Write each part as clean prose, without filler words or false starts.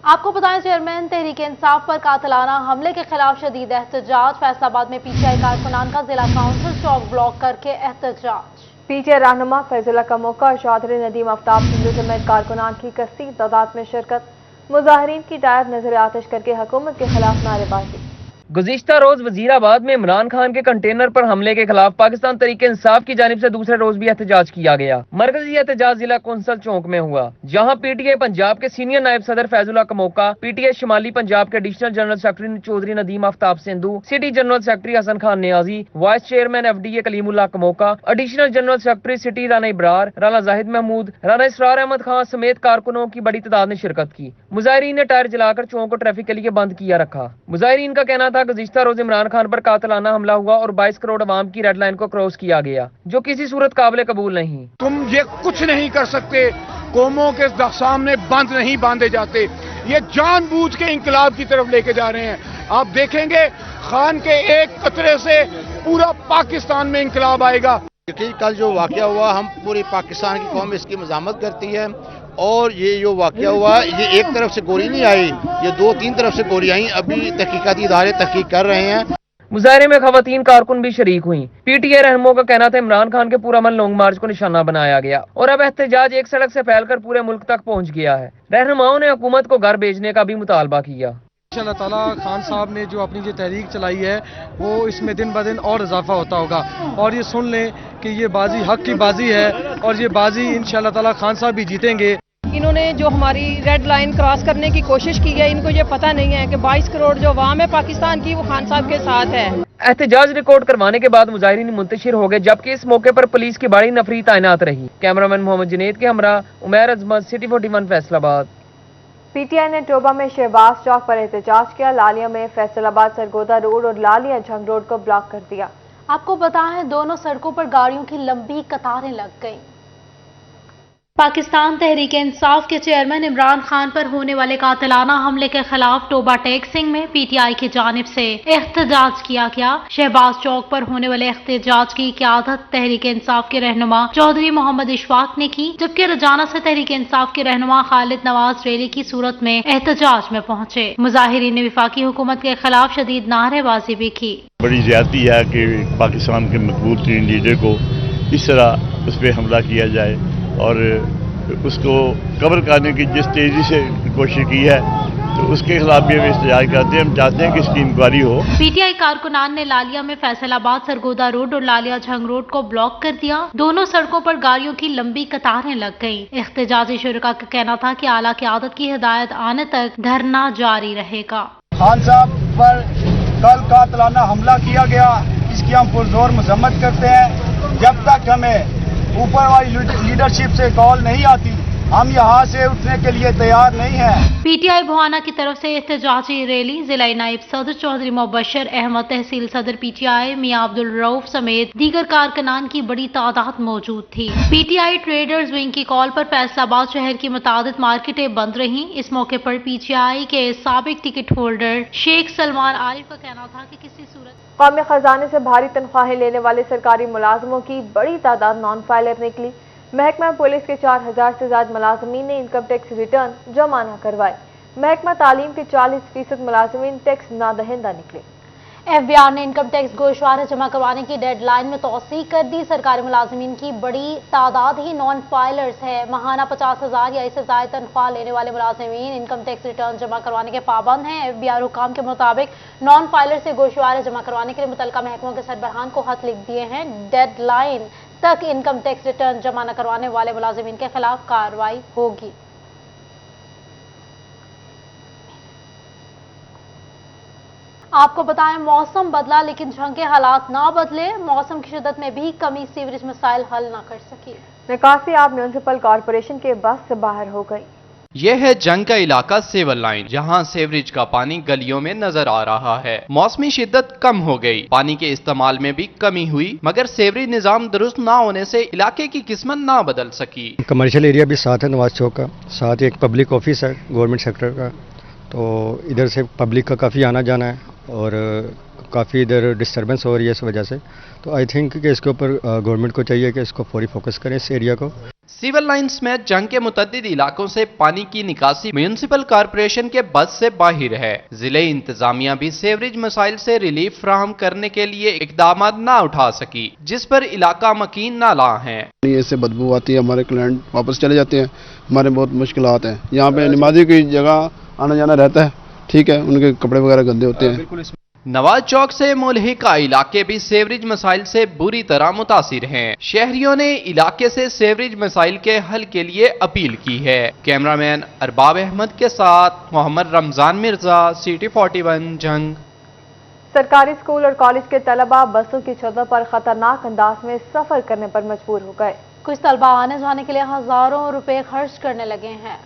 आपको बताएं, चेयरमैन तहरीक इंसाफ पर कातिलाना हमले के खिलाफ शदीद एहतजाज। फैसलाबाद में पीटीआई कारकुनान का जिला काउंसिल चौक ब्लॉक करके एहतजाज। पीटीआई रहनुमा फैजुल्लाह का मौका और चौधरी नदीम आफ्ताब सिंधु समेत कारकुनान की कसीर तादाद में शिरकत। मुजाहिरीन की टायर नजर आतिश करके हुकूमत के खिलाफ नारेबाजी। गुज़िश्ता रोज वजीराबाद में इमरान खान के कंटेनर पर हमले के खिलाफ पाकिस्तान तहरीक इंसाफ की जानिब से दूसरे रोज भी एहतजाज किया गया। मरकजी एहतजाज जिला कौंसल चौक में हुआ, जहां पीटीआई पंजाब के सीनियर नायब सदर फैजुल्लाह कमोका, पीटीआई शिमाली पंजाब के additional general secretary Chaudhry Nadeem Aftab Sindhu, city general secretary Hassan Khan Niazi, vice chairman FDA Kalimullah Kamoka, additional general secretary city Rana Ibrar, Rana Zahid Mahmood, Rana Israr Ahmed Khan समेत कारकुनों की बड़ी तादाद ने शिरकत की। मुजाहिरीन ने टायर जलाकर चौक को ट्रैफिक के लिए बंद किया रखा। मुजाहिरीन का कहना था गुज़िश्ता रोज इमरान खान पर कातिलाना हमला हुआ और 22 करोड़ अवाम की रेड लाइन को क्रॉस किया गया, जो किसी सूरत काबिल कबूल नहीं। तुम ये कुछ नहीं कर सकते, कौमों के सामने बंद नहीं बांधे जाते। ये जानबूझ के इंकलाब की तरफ लेके जा रहे हैं। आप देखेंगे खान के एक कतरे से पूरा पाकिस्तान में इंकलाब आएगा। कल जो वाकया हुआ, हम पूरी पाकिस्तान की कौम इसकी मज़ामत करती है। और ये जो वाकया हुआ, ये एक तरफ से गोली नहीं आई, ये 2-3 तरफ से गोली आई। अभी तहकीकाती इदारे तहकीक कर रहे हैं। मुजाहरे में खवातीन कारकुन भी शरीक हुई। पीटीआई रहनुमाओं का कहना था इमरान खान के पूरा मन लॉन्ग मार्च को निशाना बनाया गया और अब एहतजाज एक सड़क से फैलकर पूरे मुल्क तक पहुंच गया है। रहनुमाओं ने हुकूमत को घर भेजने का भी मुतालबा किया। इंशाअल्लाह ताला खान साहब ने जो अपनी जो तहरीक चलाई है, वो इसमें दिन ब दिन और इजाफा होता होगा। और ये सुन लें कि ये बाजी हक की बाजी है और ये बाजी इंशाअल्लाह ताला खान साहब भी जीतेंगे। इन्होंने जो हमारी रेड लाइन क्रॉस करने की कोशिश की है, इनको ये पता नहीं है कि 22 करोड़ जो अवाम है पाकिस्तान की, वो खान साहब के साथ है। एहतजाज रिकॉर्ड करवाने के बाद मुजाहिरीन मुंतशिर हो गए, जबकि इस मौके पर पुलिस की बड़ी नफरी तैनात रही। कैमरामैन मोहम्मद जुनैद के हमरा उमैर अजमत, सिटी 41 फैसलाबाद। पीटीआई ने टोबा में शहबाज चौक पर एहतजाज किया। लालिया में फैसलाबाद सरगोदा रोड और लालिया झंग रोड को ब्लॉक कर दिया। आपको बताएं, दोनों सड़कों पर गाड़ियों की लंबी कतारें लग गईं। पाकिस्तान तहरीक इंसाफ के चेयरमैन इमरान खान पर होने वाले कातिलाना हमले के खिलाफ टोबा टेक्सिंग में पीटीआई की जानिब से एहतजाज किया गया। शहबाज चौक पर होने वाले एहतजाज की क़यादत तहरीक इंसाफ के रहनुमा चौधरी मोहम्मद इशफाक ने की, जबकि रजाना से तहरीक इंसाफ के रहनुमा खालिद नवाज रैली की सूरत में एहतजाज में पहुंचे। मुजाहिरीन ने वफाकी हुकूमत के खिलाफ शदीद नारेबाजी भी की। बड़ी ज्यादती है कि पाकिस्तान के मकबूल तरीन लीडर को इस तरह उस पर हमला किया जाए और उसको कवर करने की जिस तेजी से कोशिश की है, तो उसके खिलाफ भी हम एहतजाज करते हैं। हम चाहते हैं कि इसकी इंक्वायरी हो। पीटीआई कारकुनान ने लालिया में फैसलाबाद सरगोदा रोड और लालिया झंग रोड को ब्लॉक कर दिया। दोनों सड़कों पर गाड़ियों की लंबी कतारें लग गईं। एहतजाजी शुरका का कहना था कि आला क़यादत की हिदायत आने तक धरना जारी रहेगा। खान साहब पर कल कातिलाना हमला किया गया, इसकी हम पुरजोर मजम्मत करते हैं। जब तक हमें ऊपर वाली लीडरशिप से कॉल नहीं आती, हम यहाँ से उठने के लिए तैयार नहीं हैं। पीटीआई भुआना की तरफ से एहतजाजी रैली जिला नायब सदर चौधरी मुबशर अहमद, तहसील सदर पीटीआई मियां अब्दुल रऊफ समेत दीगर कारकुनान की बड़ी तादाद मौजूद थी। पीटीआई ट्रेडर्स विंग की कॉल पर फैसलाबाद शहर की मुतादिद मार्केटें बंद रहीं। इस मौके पर पीटीआई के साबिक टिकट होल्डर शेख सलमान आरिफ का कहना था कि किसी सूरत कौमी खजाने से भारी तनख्वाहें लेने वाले सरकारी मुलाजमों की बड़ी तादाद नॉन फाइलर निकली। महकमा पुलिस के 4000 से ज्यादा मुलाजमीन ने इनकम टैक्स रिटर्न जमा न करवाए। महकमा तालीम के 40% मुलाजमीन टैक्स नादहिंदा निकले। एफबीआर ने इनकम टैक्स गोशवारे जमा करवाने की डेड लाइन में तौसीक कर दी। सरकारी मुलाजमीन की बड़ी तादाद ही नॉन फाइलर्स है। माहाना 50,000 या इससे ज्यादा तनख्वाह लेने वाले मुलाजमीन इनकम टैक्स रिटर्न जमा करवाने के पाबंद हैं। एफबीआर हुकाम के मुताबिक नॉन फाइलर से गोशवारे जमा करवाने के लिए मुतल्लिका महकमों के सरबराहान को खत लिख दिए हैं। डेड लाइन तक इनकम टैक्स रिटर्न जमा न करवाने वाले मुलाजमीन के खिलाफ कार्रवाई होगी। आपको बताएं, मौसम बदला लेकिन जंग के हालात ना बदले। मौसम की शिद्दत में भी कमी सीवरेज मसाइल हल ना कर सकी। निकासी आप म्यूनिसिपल कॉरपोरेशन के बस से बाहर हो गई। यह है जंग का इलाका सेवर लाइन, जहां सेवरेज का पानी गलियों में नजर आ रहा है। मौसमी शिद्दत कम हो गई, पानी के इस्तेमाल में भी कमी हुई, मगर सेवरेज निजाम दुरुस्त ना होने से इलाके की किस्मत ना बदल सकी। कमर्शियल एरिया भी साथ है नवाज चौक का, साथ ही एक पब्लिक ऑफिस है गवर्नमेंट सेक्टर का, तो इधर से पब्लिक का काफ़ी आना जाना है और काफ़ी इधर डिस्टर्बेंस हो रही है इस वजह से। तो आई थिंक कि इसके ऊपर गवर्नमेंट को चाहिए कि इसको पूरी फोकस करें इस एरिया को। सिविल लाइंस में जंग के मुतद्दिद इलाकों से पानी की निकासी म्यूनिसिपल कॉर्पोरेशन के बस से बाहर है। जिले इंतजामिया भी सीवरेज मसाइल से रिलीफ फराहम करने के लिए इकदाम ना उठा सकी, जिस पर इलाका मकीन नाला है। इससे बदबू आती है, हमारे क्लाइंट वापस चले जाते हैं, हमारे बहुत मुश्किलात हैं। यहाँ पे नमाजी की जगह आना जाना रहता है, ठीक है, उनके कपड़े वगैरह गंदे होते हैं। नवाज चौक से मुल्हिका इलाके भी सीवरेज मसाइल से बुरी तरह मुतासिर हैं। शहरियों ने इलाके से सीवरेज मसाइल के हल के लिए अपील की है। कैमरामैन अरबाब अहमद के साथ मोहम्मद रमजान मिर्जा, सिटी 41 जंग। सरकारी स्कूल और कॉलेज के तलबा बसों की छतों पर खतरनाक अंदाज में सफर करने पर मजबूर हो गए। कुछ तलबा आने जाने के लिए हजारों रुपए खर्च करने लगे हैं।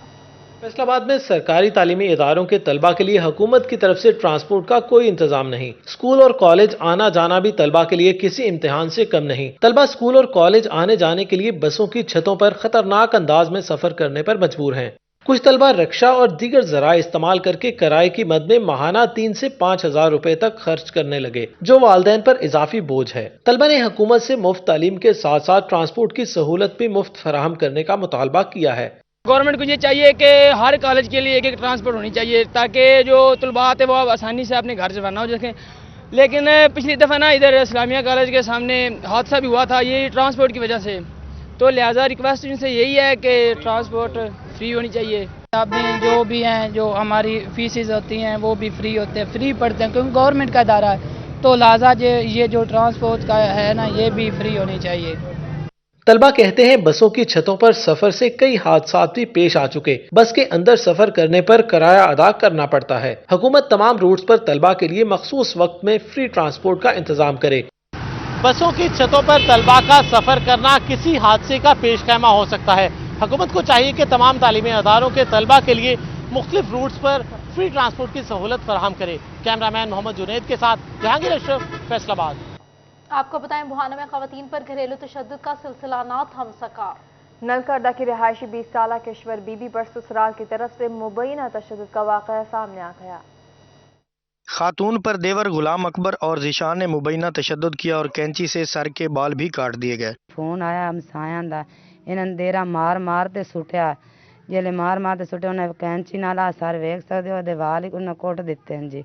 फैसलाबाद में सरकारी तालीमी इदारों के तलबा के लिए हुकूमत की तरफ से ट्रांसपोर्ट का कोई इंतजाम नहीं। स्कूल और कॉलेज आना जाना भी तलबा के लिए किसी इम्तिहान से कम नहीं। तलबा स्कूल और कॉलेज आने जाने के लिए बसों की छतों पर खतरनाक अंदाज में सफर करने पर मजबूर हैं। कुछ तलबा रिक्शा और दीगर जराए इस्तेमाल करके किराए की मद में माहाना 3 से 5 हजार रुपए तक खर्च करने लगे, जो वालिदैन पर इजाफी बोझ है। तलबा ने हुकूमत से मुफ्त तालीम के साथ साथ ट्रांसपोर्ट की सहूलत भी मुफ्त फराहम करने का मुतालबा किया है। गवर्नमेंट को ये चाहिए कि हर कॉलेज के लिए एक एक ट्रांसपोर्ट होनी चाहिए, ताकि जो तलबा आते वो आसानी से अपने घर से रवाना हो सकें। लेकिन पिछली दफ़ा ना इधर इस्लामिया कॉलेज के सामने हादसा भी हुआ था ये ट्रांसपोर्ट की वजह से, तो लिहाजा रिक्वेस्ट इनसे यही है कि ट्रांसपोर्ट फ्री होनी चाहिए। किताबें जो भी हैं, जो हमारी फीसेज होती हैं वो भी फ्री होते हैं, फ्री पढ़ते हैं क्योंकि गवर्नमेंट का इदारा है, तो लिहाजा ये जो ट्रांसपोर्ट का है ना ये भी फ्री होनी चाहिए। तलबा कहते हैं बसों की छतों पर सफर से कई हादसात भी पेश आ चुके। बस के अंदर सफर करने पर किराया अदा करना पड़ता है। हुकूमत तमाम रूट्स पर तलबा के लिए मखसूस वक्त में फ्री ट्रांसपोर्ट का इंतजाम करे। बसों की छतों पर तलबा का सफर करना किसी हादसे का पेश खैमा हो सकता है। हुकूमत को चाहिए कि तमाम तालीमी अदारों के तलबा के लिए मुख्तलिफ रूट्स पर फ्री ट्रांसपोर्ट की सहूलत फराहम करे। कैमरामैन मोहम्मद जुनैद के साथ जहांगीर अशरफ, फैसलाबाद। आपको बताएं बुहाना में खवातीन पर घरेलू तशद्दुद का सिलसिला ना थम सका। नलकरदा की रिहायशी 20 साल किश्वर बीबी पर ससुराल की तरफ से मुबैना तशद्दुद का वाक़या सामने आ गया। खातून पर देवर गुलाम अकबर और ज़ीशान ने मुबैना तशद्दुद किया और कैंची से सर के बाल भी काट दिए गए। फोन आया हमसायां दा, इन्होंने देरा मार मार ते सुटिया, जेले मार मार ते सुटिया उन्हें कैंची नाल सर वेख सकते हो दे वाल उन्हें कोट दिते हैं जी,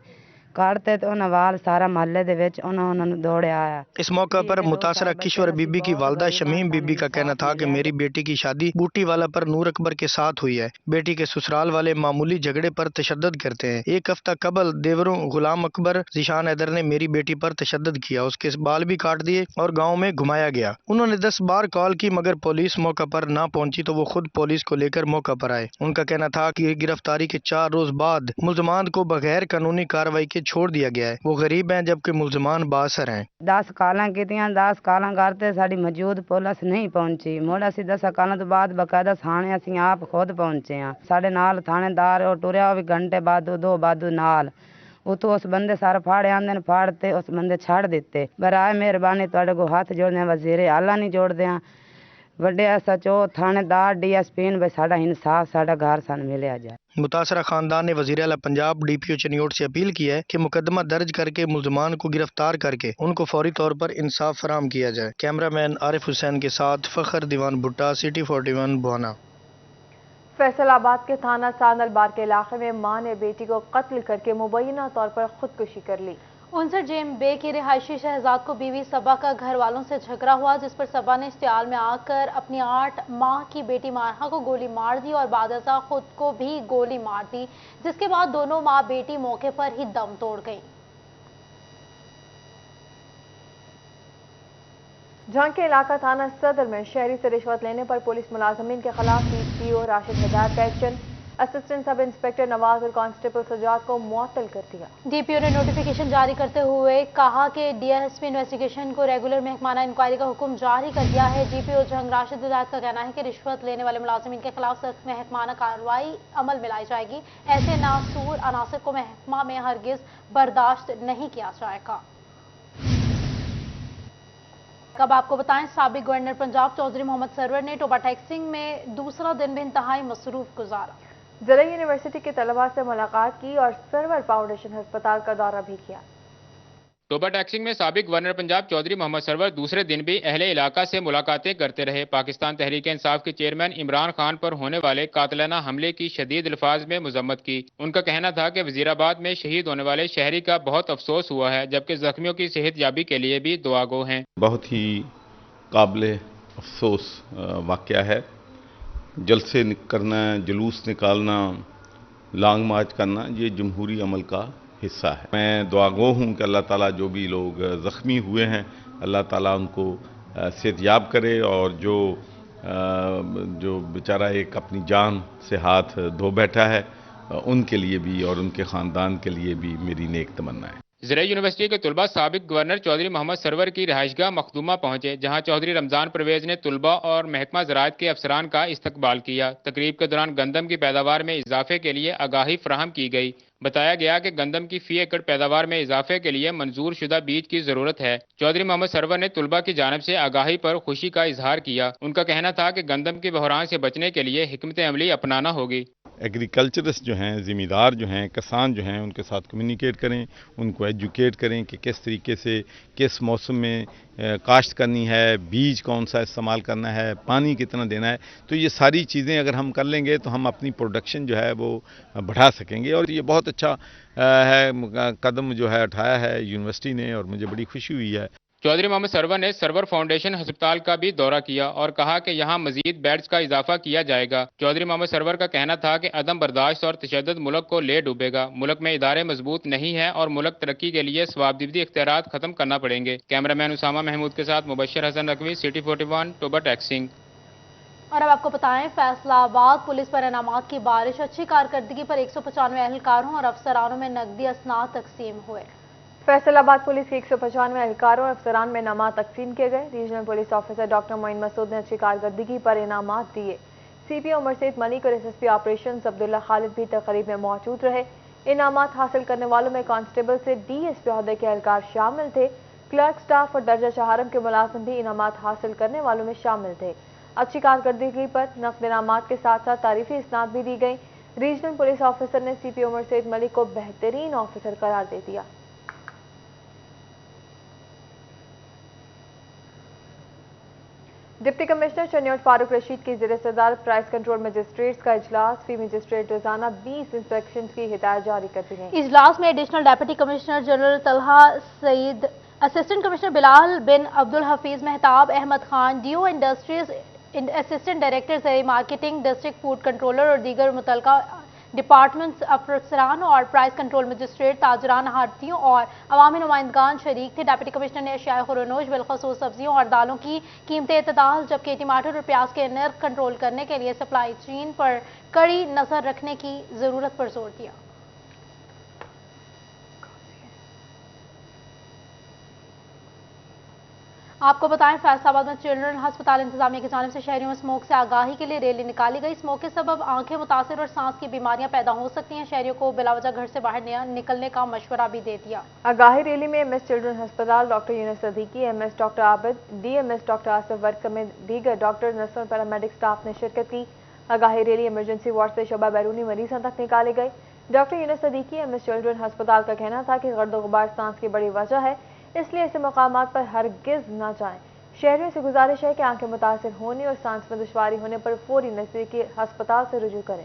काटते तो उन्हें वाल सारा महल्ले दे विच उन्होंने दौड़े आया। इस मौके पर मुतासरा किश्वर बीबी की वालदा शमीम बीबी का कहना था कि मेरी बेटी की शादी बूटी वाला पर नूर अकबर के साथ हुई है। बेटी के ससुराल वाले मामूली झगड़े पर तशद्दुद करते हैं। एक हफ्ता कबल देवरों गुलाम अकबर ज़ीशान हैदर ने मेरी बेटी पर तशद्दुद किया, उसके बाल भी काट दिए और गाँव में घुमाया गया। उन्होंने 10 बार कॉल की मगर पुलिस मौका पर ना पहुंची तो वो खुद पुलिस को लेकर मौका पर आए। उनका कहना था कि गिरफ्तारी के 4 रोज बाद मुल्जमान को बगैर कानूनी कार्रवाई के छोड़ दिया गया है। वो गरीब हैं जबकि मुल्जमान बासर हैं। 10 कालां कीतियां, 10 कालां करते साड़ी मौजूद पुलिस नहीं पहुंची। मुड़ असीं 10 कालां तो बाद बकायदा थाने असीं आप खुद पहुंचे हैं। साढ़े नाल थानेदार और टुरिया भी घंटे बाद 2 बादू नाल उतो उस बंदे सारे फाड़े आंदे ने, फाड़ते उस बंदे छड़ दिते। बराए मेहरबानी तुहाडे को हाथ जोड़ने वजीरे आला नहीं जोड़दे हैं, वड्डे SHO थानेदार DSP भाई साडा इंसाफ साडा घर सन मिलिया जाए। मुतासरा खानदान ने वज़ीर आला पंजाब DPO चनियोट से अपील की है कि मुकदमा दर्ज करके मुल्जमान को गिरफ्तार करके उनको फौरी तौर पर इंसाफ फराहम किया जाए। कैमरामैन आरिफ हुसैन के साथ फखर दीवान भुट्टा, सिटी 41 बुहाना। फैसलाबाद के थाना सांदलबार के इलाके में मां ने बेटी को कत्ल करके मुबैना तौर पर खुदकुशी कर ली। 59 जेम बे की रिहायशी शहजाद को बीवी सबा का घर वालों से झगड़ा हुआ, जिस पर सबा ने इश्तियाल में आकर अपनी 8 माह की बेटी मारहा को गोली मार दी और बादशा खुद को भी गोली मार दी, जिसके बाद दोनों माँ बेटी मौके पर ही दम तोड़ गई। जहां के इलाका थाना सदर में शहरी से रिश्वत लेने पर पुलिस मुलाजमीन के खिलाफ DPO राशिद हिदायत का action, assistant sub inspector Nawaz और कांस्टेबल सजाद को मुअत्तल कर दिया। DPO ने नोटिफिकेशन जारी करते हुए कहा कि DSP इन्वेस्टिगेशन को रेगुलर महकमाना इंक्वायरी का हुक्म जारी कर दिया है। DPO जंग राशिद हिदायत का कहना है कि रिश्वत लेने वाले मुलाजमीन के खिलाफ सख्त महकमाना कार्रवाई अमल में लाई जाएगी। ऐसे नासूर अनासर को महकमा में हरगिज बर्दाश्त नहीं किया जाएगा। अब आपको बताएं, साबिक गवर्नर पंजाब चौधरी मोहम्मद सरवर ने टोबा टैक्सिंग में दूसरा दिन भी इंतहाई मसरूफ गुजारा। ज़िला यूनिवर्सिटी के तलबा से मुलाकात की और सरवर फाउंडेशन अस्पताल का दौरा भी किया। टोबा टैक्सिंग में साबिक गवर्नर पंजाब चौधरी मोहम्मद सरवर दूसरे दिन भी अहले इलाका से मुलाकातें करते रहे। पाकिस्तान तहरीक इंसाफ के चेयरमैन इमरान खान पर होने वाले कातिलाना हमले की शदीद अल्फाज में मजम्मत की। उनका कहना था कि वजीराबाद में शहीद होने वाले शहरी का बहुत अफसोस हुआ है, जबकि जख्मियों की सेहत याबी के लिए भी दुआगो हैं। बहुत ही काबिल अफसोस वाक़या है। जलसे करना, जुलूस निकालना, लॉन्ग मार्च करना, ये जमहूरी अमल का हिस्सा है। मैं दुआगो हूँ कि अल्लाह ताला जो भी लोग ज़ख्मी हुए हैं, अल्लाह ताला उनको सेहतयाब करे, और जो बेचारा एक अपनी जान से हाथ धो बैठा है, उनके लिए भी और उनके ख़ानदान के लिए भी मेरी नेक तमन्ना है। ज़िला यूनिवर्सिटी के तुलबा साबिक गवर्नर चौधरी मोहम्मद सरवर की रिहाइशगाह मखदूमा पहुंचे, जहां चौधरी रमजान परवेज ने तुलबा और महकमा ज़राअत के अफसरान का इस्तकबाल किया। तकरीब के दौरान गंदम की पैदावार में इजाफे के लिए आगाही फराहम की गई। बताया गया कि गंदम की फी एकड़ पैदावार में इजाफे के लिए मंजूर शुदा बीज की जरूरत है। चौधरी मोहम्मद सरवर ने तुलबा की जानिब से आगाही पर खुशी का इजहार किया। उनका कहना था कि गंदम के बहरान से बचने के लिए हिकमत अमली अपनाना होगी। एग्रीकल्चरिस्ट जो हैं, ज़मींदार जो हैं, किसान जो हैं, उनके साथ कम्युनिकेट करें, उनको एजुकेट करें कि किस तरीके से किस मौसम में काश्त करनी है, बीज कौन सा इस्तेमाल करना है, पानी कितना देना है। तो ये सारी चीज़ें अगर हम कर लेंगे तो हम अपनी प्रोडक्शन जो है वो बढ़ा सकेंगे, और ये बहुत अच्छा है कदम जो है उठाया है यूनिवर्सिटी ने, और मुझे बड़ी खुशी हुई है। चौधरी मोहम्मद सरवर ने सरवर फाउंडेशन अस्पताल का भी दौरा किया और कहा कि यहाँ मजीद बेड्स का इजाफा किया जाएगा। चौधरी मोहम्मद सरवर का कहना था कि अदम बर्दाश्त और तशद्दुद मुल्क को ले डूबेगा। मुल्क में इदारे मजबूत नहीं है और मुल्क तरक्की के लिए स्वाबदिदी इख्तियारात खत्म करना पड़ेंगे। कैमरामैन उसामा महमूद के साथ मुबशर हसन नकवी, सिटी 41, टोबा टैक्सिंग। और अब आपको बताएं, फैसलाबाद पुलिस पर इनामात की बारिश। अच्छी कारकर्दगी पर 195 एहलकारों और अफसरानों में नकदी असनाद तकसीम हुए। फैसलाबाद पुलिस के 195 एहलकारों और अफसरान में इनामात तकसीम किए गए। Regional police officer doctor Moin Masood ने अच्छी कारकर्दगी पर इनामात दिए। CPO उमर सईद मलिक और SSP ऑपरेशंस अब्दुल्ला खालिद भी तकरीब में मौजूद रहे। इनामात हासिल करने वालों में कांस्टेबल से DSP ओहदे के एहलकार शामिल थे। क्लर्क, स्टाफ और दर्जा शहारम के मुलाजिम भी इनामात हासिल करने वालों में शामिल थे। अच्छी कारकर्दगी पर नकद इनामात के साथ साथ तारीफी इसनाद भी दी गई। रीजनल पुलिस ऑफिसर ने CPO उमर सईद मलिक को बेहतरीन ऑफिसर करार दे दिया। डिप्टी कमिश्नर चन्योट फारूक रशीद की ज़ेर सदारत प्राइस कंट्रोल मजिस्ट्रेट्स का इजलास। फी मजिस्ट्रेट रोजाना 20 इंस्पेक्शन की हिदायत जारी करती हैं। इजलास में additional deputy commissioner general Talha Saeed, assistant commissioner Bilal bin Abdul Hafeez Mehtab, Ahmed Khan, DO industries, assistant director ज़रिए मार्केटिंग, डिस्ट्रिक्ट फूड कंट्रोलर और दीगर मुतलका डिपार्टमेंट्स अफसरान और प्राइस कंट्रोल मजिस्ट्रेट, ताजरान, हार्थियों और अवामी नुमाइंदगान शरीक थे। डिप्टी कमिश्नर ने अशियाए खुरोनोश बिलखसूस सब्जियों और दालों की कीमतें एतदाल, जबकि टमाटर और प्याज के नर्ख कंट्रोल करने के लिए सप्लाई चेन पर कड़ी नजर रखने की जरूरत पर जोर दिया। आपको बताएं, फैसलाबाद में चिल्ड्रन अस्पताल इंतजामिया की जानिब से शहरियों में स्मोक से आगाही के लिए रैली निकाली गई। स्मोक के सबब आंखें मुतासिर और सांस की बीमारियां पैदा हो सकती हैं। शहरियों को बिलावजह घर से बाहर निकलने का मशवरा भी दे दिया। आगाही रैली में MS चिल्ड्रन अस्पताल doctor Yunus Siddiqui, MS doctor Abid, DMS doctor Asif work समेत दीगर डॉक्टर, नर्सों और पैरामेडिक स्टाफ ने शिरकत की। आगाही रैली इमरजेंसी वार्ड से शोबा बैरूनी मरीजों तक निकाली गई। Doctor Yunus Siddiqui, MS children अस्पताल का कहना था कि गर्द गुबार सांस की बड़ी वजह है, इसलिए ऐसे मकामात पर हरगिज न जाएं। शहरियों से गुजारिश है कि आंखें मुतासिर होने और सांस में दुश्वारी होने पर फौरी नजदीकी अस्पताल से रुजू करें।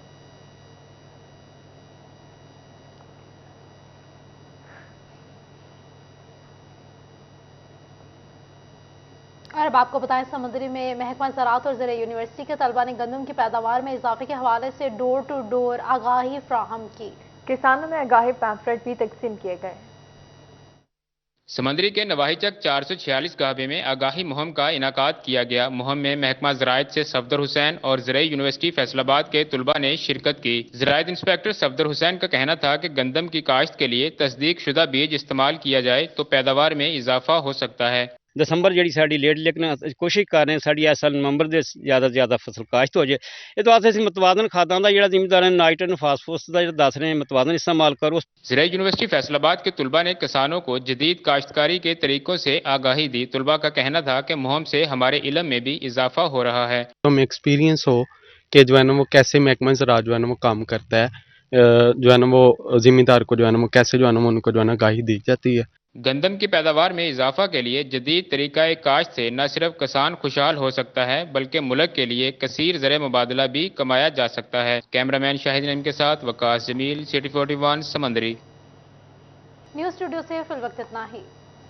और अब आपको बताएं, समुद्री में महकमा ज़राअत और ज़िला यूनिवर्सिटी के तलबा ने गंदम की पैदावार में इजाफे के हवाले से डोर टू डोर आगाही फ्राहम की। किसानों में आगाही पैम्फलेट भी तकसीम किए गए। समंदरी के नवाहिचक 446 गाहबे में आगाही मुहिम का इनाकाद किया गया। मुहिम में महकमा ज़राअत से सफदर हुसैन और ज़िला यूनिवर्सिटी फैसलाबाद के तुलबा ने शिरकत की। ज़राअत इंस्पेक्टर सफदर हुसैन का कहना था कि गंदम की काश्त के लिए तस्दीक शुदा बीज इस्तेमाल किया जाए तो पैदावार में इजाफा हो सकता है। दसंबर जी साड़ी लेट, लेकिन कोशिश कर रहे हैं साड़ी इस साल नवंबर के ज़्यादा से ज़्यादा फसल काश्त हो जाए। इस वास्ते असं मतवादन खादा का जो जिमीदार नाइट्रोजन फास्फोरस का जो दस रहे हैं मतवादन इस्तेमाल करो। ज़िला यूनिवर्सिटी फैसलाबाद के तुलबा ने किसानों को जदीद काश्तकारी के तरीकों से आगाही दी। तुलबा का कहना था कि मुहिम से हमारे इल्म में भी इजाफा हो रहा है। हमें एक्सपीरियंस हो कि जो है ना वो कैसे महकमा ज़राअत जो है ना वो काम करता है, जो है ना वो ज़िम्मेदार को जो है ना वो कैसे जो है ना वो उनको जो है ना आगाही दी जाती है। गंदम की पैदावार में इजाफा के लिए जदीद तरीका काश्त से न सिर्फ किसान खुशहाल हो सकता है बल्कि मुल्क के लिए कसीर ज़र मुबादला भी कमाया जा सकता है। कैमरामैन शाहिद नईम के साथ वकास जमील, सिटी 41 समंदरी। न्यूज़ स्टूडियो से फिल वक्त इतना ही।